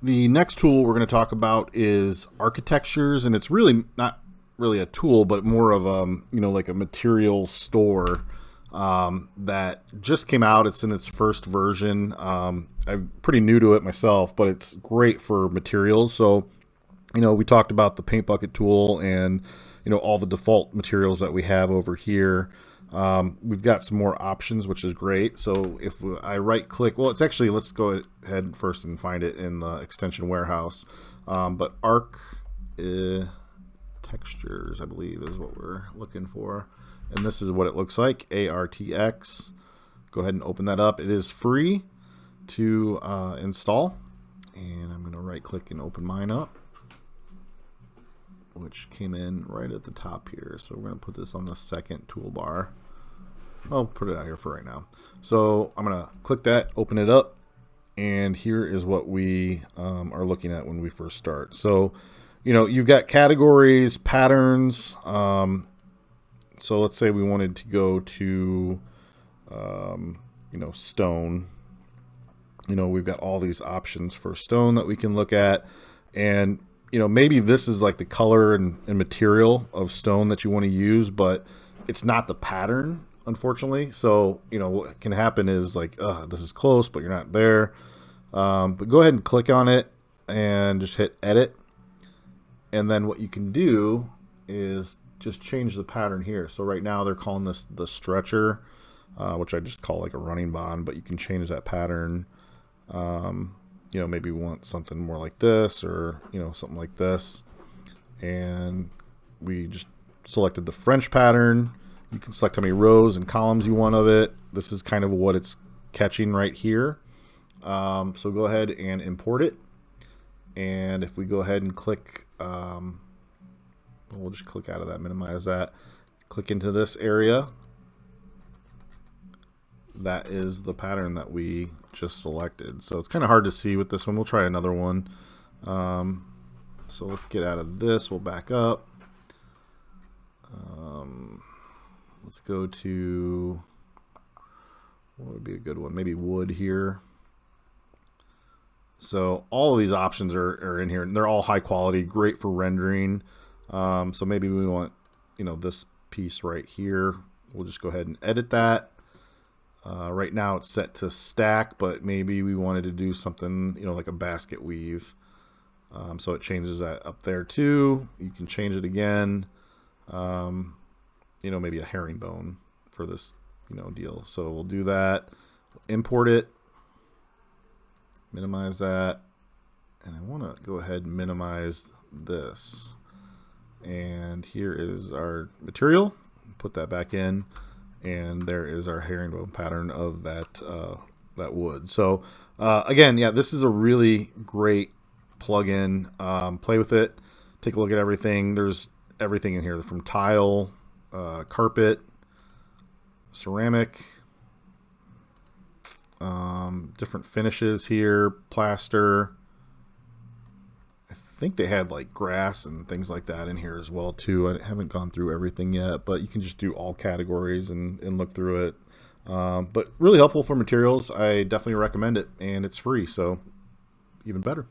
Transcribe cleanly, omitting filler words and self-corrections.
The next tool we're going to talk about is Architectures, and it's really not really a tool, but more of like a material store that just came out. It's in its first version. I'm pretty new to it myself, but it's great for materials. So, we talked about the paint bucket tool and all the default materials that we have over here. We've got some more options, which is great. So if I right click, well, it's actually, let's go ahead first and find it in the extension warehouse. But Architectures, I believe, is what we're looking for. And this is what it looks like, ARTX. Go ahead and open that up. It is free to install. And I'm going to right click and open mine up, which came in right at the top here. So we're going to put this on the second toolbar. I'll put it out here for right now. So I'm going to click that, open it up, and here is what we are looking at when we first start. So, you've got categories, patterns. So let's say we wanted to go to, stone. We've got all these options for stone that we can look at. And maybe this is like the color and material of stone that you want to use, but it's not the pattern, unfortunately. So, what can happen is like, this is close, but you're not there. But go ahead and click on it and just hit edit. And then what you can do is just change the pattern here. So right now they're calling this the stretcher, which I just call like a running bond, but you can change that pattern. Maybe we want something more like this or, something like this. And we just selected the French pattern. You can select how many rows and columns you want of it. This is kind of what it's catching right here. So go ahead and import it. And if we go ahead and click, we'll just click out of that, minimize that, click into this area. That is the pattern that we just selected. So it's kind of hard to see with this one. We'll try another one. So let's get out of this. We'll back up. Let's go to, what would be a good one? Maybe wood here. So all of these options are in here, and they're all high quality, great for rendering. So maybe we want, this piece right here. We'll just go ahead and edit that. Right now it's set to stack, but maybe we wanted to do something, like a basket weave. So it changes that up there too. You can change it again. Maybe a herringbone for this, deal. So we'll do that. Import it. Minimize that. And I want to go ahead and minimize this. And here is our material. Put that back in. And there is our herringbone pattern of that that wood. So again, yeah, this is a really great plugin. Play with it. Take a look at everything. There's everything in here from tile, carpet, ceramic, different finishes here, plaster. I think they had like grass and things like that in here as well too. I haven't gone through everything yet, but you can just do all categories and look through it. But really helpful for materials. I definitely recommend it, and it's free, so even better.